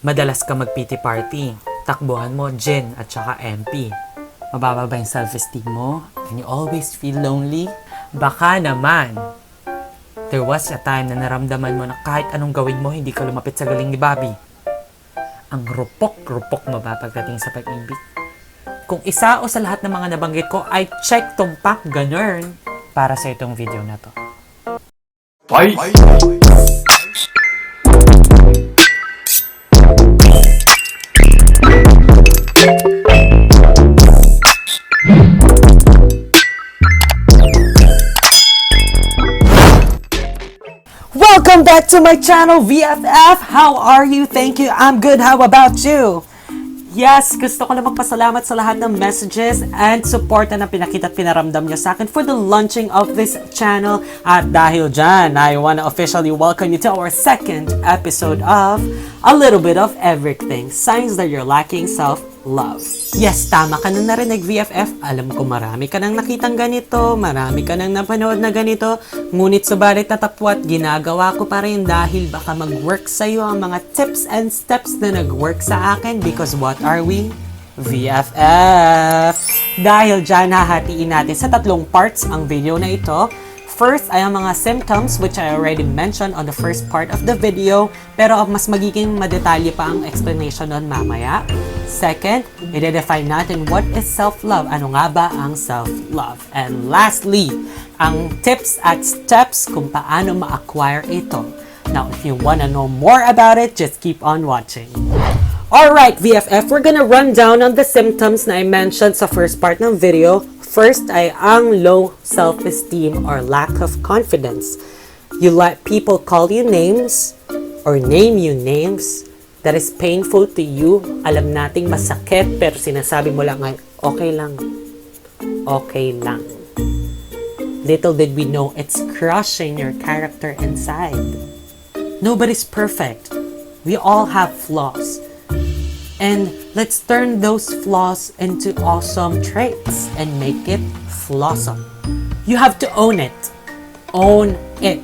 Madalas ka mag-PT party. Takbuhan mo, gin at saka MP. Mababa ba yung self-esteem mo? And you always feel lonely? Baka naman, there was a time na naramdaman mo na kahit anong gawin mo, hindi ka lumapit sa galing ni Bobby. Ang rupok-rupok mo ba pagdating sa pag-ibig? Kung isa o sa lahat ng mga nabanggit ko ay check tumpak ganun para sa itong video na to. Bye! Welcome back to my channel, BFF! How are you? Thank you. I'm good. How about you? Yes, gusto ko na magpasalamat sa lahat ng messages and support na pinakita at pinaramdam niyo sa akin for the launching of this channel. At dahil dyan, I want to officially welcome you to our second episode of A Little Bit of Everything, Signs That You're Lacking Self-Love. Yes, tama ka na narinig, VFF. Alam ko marami ka nang nakitang ganito, marami ka nang napanood na ganito, ngunit subalit natapwat, ginagawa ko pa rin dahil baka mag-work sa'yo ang mga tips and steps na nag-work sa akin because what are we? VFF! Dahil dyan, hahatiin natin sa 3 parts ang video na ito. First ay ang mga symptoms which I already mentioned on the first part of the video, pero mas magiging madetalye pa ang explanation nun mamaya. Second, i-define natin what is self-love. Ano nga ba ang self-love? And lastly, ang tips at steps kung paano ma-acquire ito. Now, if you wanna know more about it, just keep on watching. Alright, VFF, we're gonna run down on the symptoms na I mentioned sa first part ng video. First ay ang low self-esteem or lack of confidence. You let people call you names or name you names that is painful to you. Alam nating masakit pero sinasabi mo lang ay okay lang. Okay lang. Little did we know it's crushing your character inside. Nobody's perfect. We all have flaws. And let's turn those flaws into awesome traits and make it flossom. You have to own it. Own it.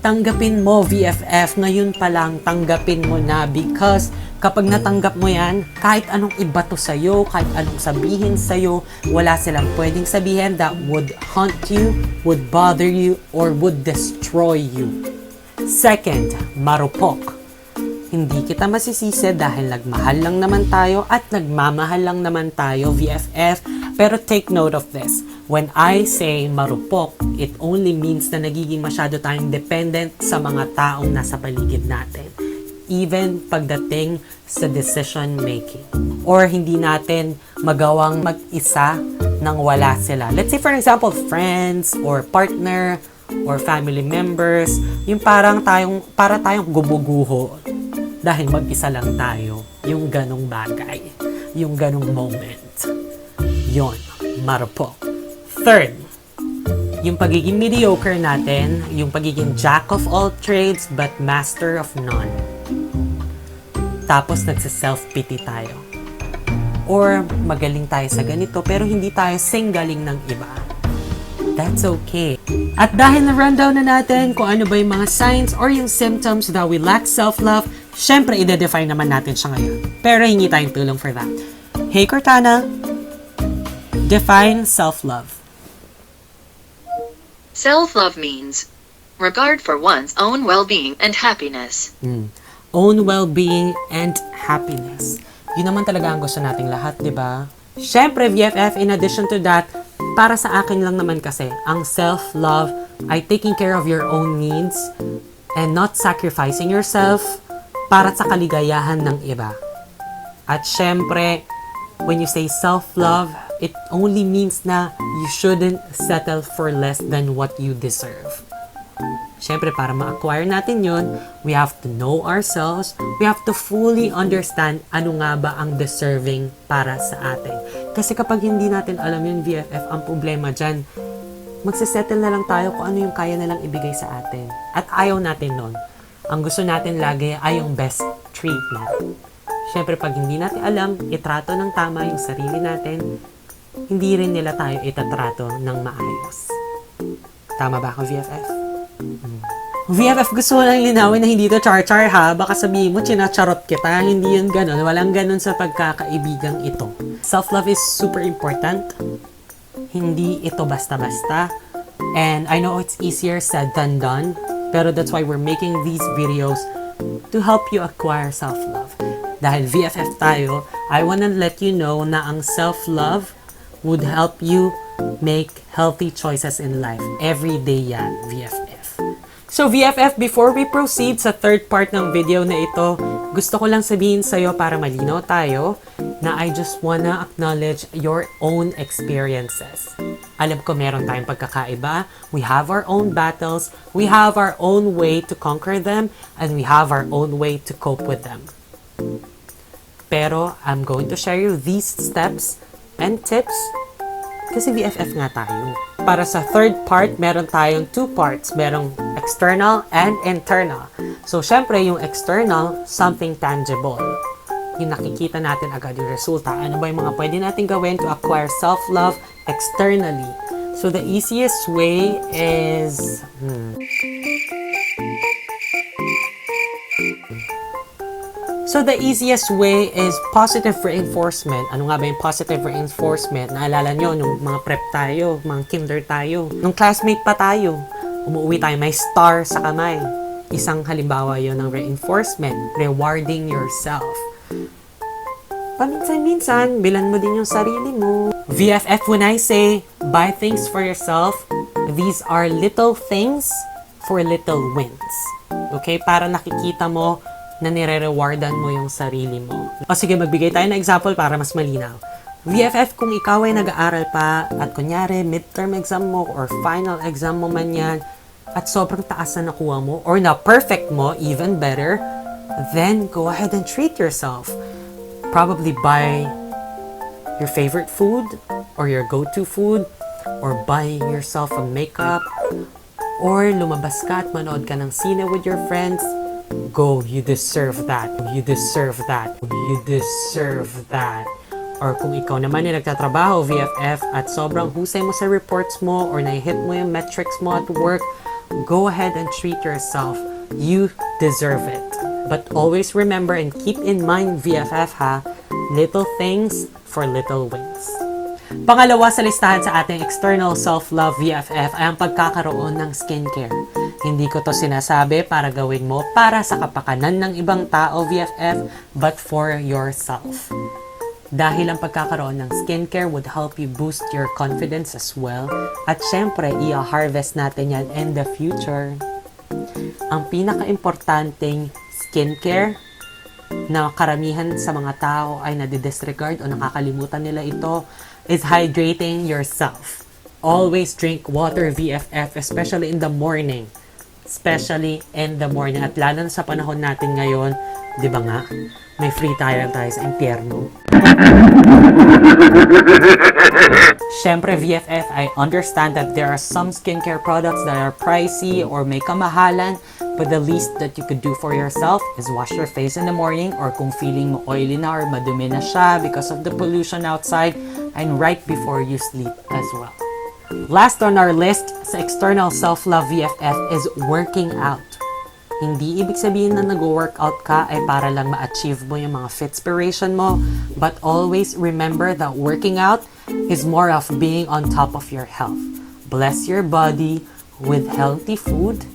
Tanggapin mo, VFF. Ngayon pa lang, tanggapin mo na because kapag natanggap mo yan, kahit anong ibato sa'yo, kahit anong sabihin sa'yo, wala silang pwedeng sabihin that would haunt you, would bother you, or would destroy you. Second, marupok. Hindi kita masisisi dahil nagmahal lang naman tayo at nagmamahal lang naman tayo, VFF. Pero take note of this. When I say marupok, it only means na nagiging masyado tayong dependent sa mga taong nasa paligid natin. Even pagdating sa decision making. Or hindi natin magawang mag-isa nang wala sila. Let's say for example, friends or partner or family members. Yung para tayong gumuguho. Dahil mag-isa lang tayo, yung ganong bagay, yung ganong moment. Yon, marupok. Third, yung pagiging mediocre natin, yung pagiging jack of all trades but master of none. Tapos nagsa-self-pity tayo. Or magaling tayo sa ganito pero hindi tayo singgaling ng iba. That's okay. At dahil na-rundown na natin kung ano ba yung mga signs or yung symptoms that we lack self-love, syempre, ide-define naman natin siya ngayon. Pero hingi tayong tulong for that. Hey, Cortana! Define self-love. Self-love means regard for one's own well-being and happiness. Own well-being and happiness. Yun naman talaga ang gusto nating lahat, di ba? Syempre, VFF, in addition to that, para sa akin lang naman kasi, ang self-love ay taking care of your own needs and not sacrificing yourself para sa kaligayahan ng iba. At syempre, when you say self-love, it only means na you shouldn't settle for less than what you deserve. Syempre, para ma-acquire natin yun, we have to know ourselves, we have to fully understand ano nga ba ang deserving para sa atin. Kasi kapag hindi natin alam yun, VFF, ang problema dyan, magsisettle na lang tayo kung ano yung kaya nalang ibigay sa atin. At ayaw natin nun. Ang gusto natin lagi ay yung best treatment. Siyempre, pag hindi natin alam, itrato ng tama yung sarili natin, hindi rin nila tayo itatrato ng maayos. Tama ba ako, VFF? VFF, gusto ko lang linawin na hindi to char-char ha. Baka sabihin mo, chinacharot kita. Hindi yun ganun. Walang ganun sa pagkakaibigang ito. Self-love is super important. Hindi ito basta-basta. And I know it's easier said than done. Pero that's why we're making these videos to help you acquire self-love. Dahil VFF tayo, I wanna let you know na ang self-love would help you make healthy choices in life. Every day yan, VFF. So VFF, before we proceed sa third part ng video na ito, gusto ko lang sabihin sa'yo para malinaw tayo na I just wanna acknowledge your own experiences. Alam ko meron tayong pagkakaiba. We have our own battles. We have our own way to conquer them. And we have our own way to cope with them. Pero I'm going to share you these steps and tips kasi VFF nga tayo. Para sa third part, meron tayong two parts. Merong external and internal. So, syempre, yung external, something tangible. Yung nakikita natin agad yung resulta. Ano ba yung mga pwede natin gawin to acquire self-love externally? So, the easiest way is... So, the easiest way is positive reinforcement. Ano nga ba yung positive reinforcement? Naalala nyo, nung mga prep tayo, mga kinder tayo, nung classmate pa tayo, umuwi tayo, may star sa kamay. Isang halimbawa yon ng reinforcement, rewarding yourself. Paminsan-minsan, bilan mo din yung sarili mo. VFF, when I say, buy things for yourself, these are little things for little wins. Okay? Para nakikita mo na nire-rewardan mo yung sarili mo. O sige, magbigay tayo ng example para mas malinaw. VFF, kung ikaw ay nag-aaral pa at kunyari midterm exam mo or final exam mo man yan at sobrang taas na nakuha mo or na perfect mo, even better, then go ahead and treat yourself. Probably buy your favorite food or your go-to food or buying yourself a makeup or lumabas ka at manood ka ng sine with your friends. Go, you deserve that. You deserve that. You deserve that. Or kung ikaw naman yung nagtatrabaho, VFF, at sobrang husay mo sa reports mo or na-hit mo yung metrics mo at work, go ahead and treat yourself. You deserve it. But always remember and keep in mind, VFF ha, little things for little wins. Pangalawa sa listahan sa ating external self-love, VFF, ay ang pagkakaroon ng skincare. Hindi ko to sinasabi para gawin mo para sa kapakanan ng ibang tao, VFF, but for yourself. Dahil ang pagkakaroon ng skincare would help you boost your confidence as well. At syempre, i-harvest natin yan in the future. Ang pinaka-importanting skincare na karamihan sa mga tao ay nadidisregard o nakakalimutan nila ito is hydrating yourself. Always drink water, VFF, especially in the morning. Especially in the morning. At lalo sa panahon natin ngayon, di ba nga, may free tayo sa impyerno. Siyempre, VFF, I understand that there are some skincare products that are pricey or may kamahalan, but the least that you could do for yourself is wash your face in the morning or kung feeling mo oily na or madumi na siya because of the pollution outside and right before you sleep as well. Last on our list sa external self-love, VFF, is working out. Hindi ibig sabihin na nag-workout ka ay para lang ma-achieve mo yung mga fitspiration mo, but always remember that working out is more of being on top of your health. Bless your body with healthy food.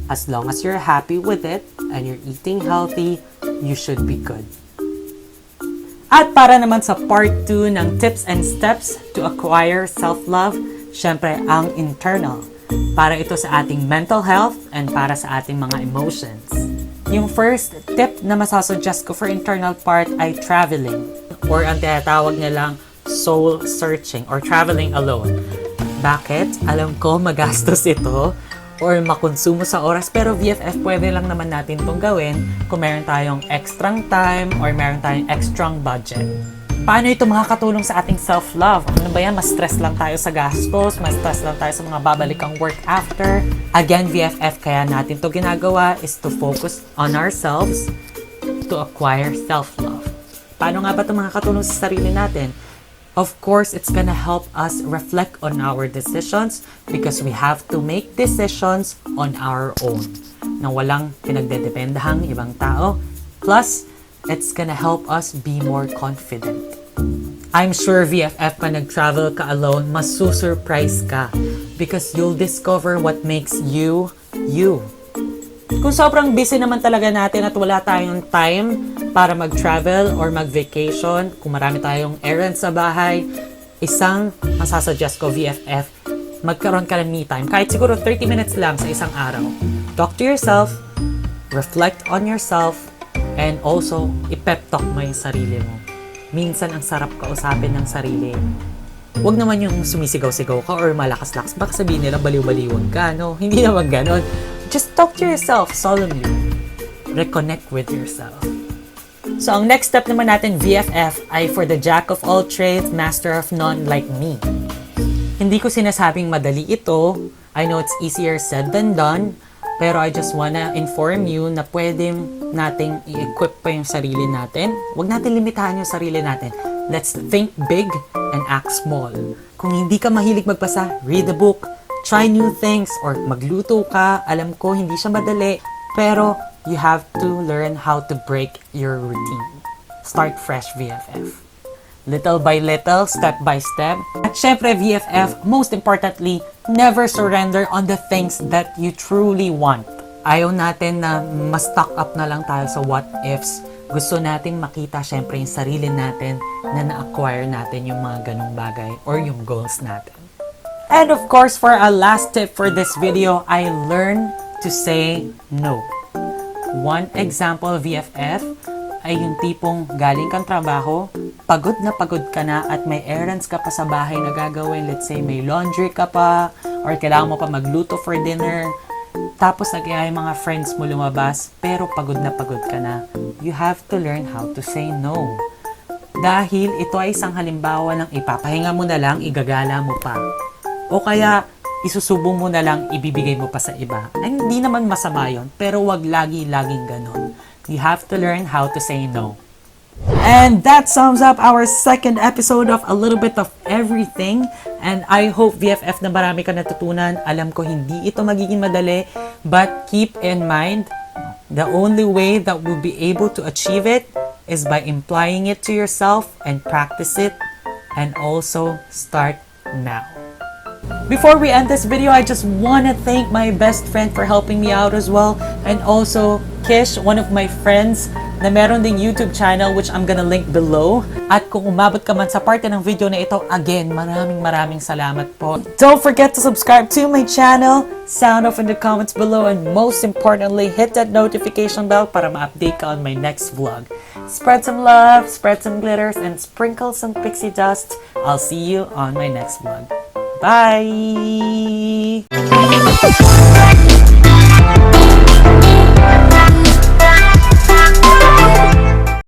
As long as you're happy with it and you're eating healthy, you should be good. At para naman sa part 2 ng tips and steps to acquire self-love, syempre ang internal. Para ito sa ating mental health and para sa ating mga emotions. Yung first tip na masasuggest ko for internal part ay traveling or ang tinatawag nilang soul searching or traveling alone. Bakit? Alam ko magastos ito or makonsumo sa oras pero VFF pwede lang naman natin itong gawin kung meron tayong extrang time or meron tayong extrang budget. Paano ito makakatulong sa ating self-love? Ano ba yan? Mas stress lang tayo sa gastos, mas stress lang tayo sa mga babalikang work after. Again, VFF, kaya natin to ginagawa is to focus on ourselves to acquire self-love. Paano nga ba ito makakatulong sa sarili natin? Of course, it's gonna help us reflect on our decisions because we have to make decisions on our own. na walang pinagdedependahang ibang tao. Plus, it's gonna help us be more confident. I'm sure VFF pa nag-travel ka alone, masusurprise ka because you'll discover what makes you, you. Kung sobrang busy naman talaga natin at wala tayong time para mag-travel or mag-vacation, kung marami tayong errands sa bahay, isang masasuggest ko VFF, magkaroon ka ng me time. Kahit siguro 30 minutes lang sa isang araw. Talk to yourself, reflect on yourself, and also, i-pep talk mo yung sarili mo. Minsan, ang sarap kausapin ng sarili. Huwag naman yung sumisigaw-sigaw ka or malakas-lakas. Baka sabihin nila baliw-baliwag ka, no? Hindi naman ganon. Just talk to yourself solemnly. Reconnect with yourself. So, ang next step naman natin, VFF, ay for the jack of all trades, master of none like me. Hindi ko sinasabing madali ito. I know it's easier said than done. Pero I just wanna inform you na pwede nating i-equip pa yung sarili natin. Huwag natin limitahan yung sarili natin. Let's think big and act small. Kung hindi ka mahilig magbasa, read a book, try new things, or magluto ka. Alam ko, hindi siya madali. Pero you have to learn how to break your routine. Start fresh, VFF. Little by little, step by step. At syempre, VFF, most importantly, never surrender on the things that you truly want. Ayaw natin na ma-stock up na lang tayo sa what ifs. Gusto natin makita syempre yung sarili natin na na-acquire natin yung mga ganong bagay or yung goals natin. And of course, for our last tip for this video, I learned to say no. One example, VFF, ay yung tipong galing kang trabaho, pagod ka na at may errands ka pa sa bahay na gagawin. Let's say may laundry ka pa or kailangan mo pa magluto for dinner. Tapos nagyaya yung mga friends mo lumabas pero pagod ka na. You have to learn how to say no. Dahil ito ay isang halimbawa ng ipapahinga mo na lang, igagala mo pa. O kaya isusubong mo na lang, ibibigay mo pa sa iba. Ay, hindi naman masama yun, pero wag laging ganon. You have to learn how to say no. And that sums up our second episode of A Little Bit of Everything. And I hope VFF na marami ka natutunan. Alam ko hindi ito magiging madali, but keep in mind, the only way that we'll be able to achieve it is by implying it to yourself and practice it, and also start now. Before we end this video, I just want to thank my best friend for helping me out as well, and also Kish, one of my friends na meron ding YouTube channel which I'm gonna link below. At kung umabot ka man sa parte ng video na ito, again, maraming salamat po. Don't forget to subscribe to my channel, sound off in the comments below, and most importantly, hit that notification bell para ma-update ka on my next vlog. Spread some love, spread some glitters, and sprinkle some pixie dust. I'll see you on my next vlog. Bye!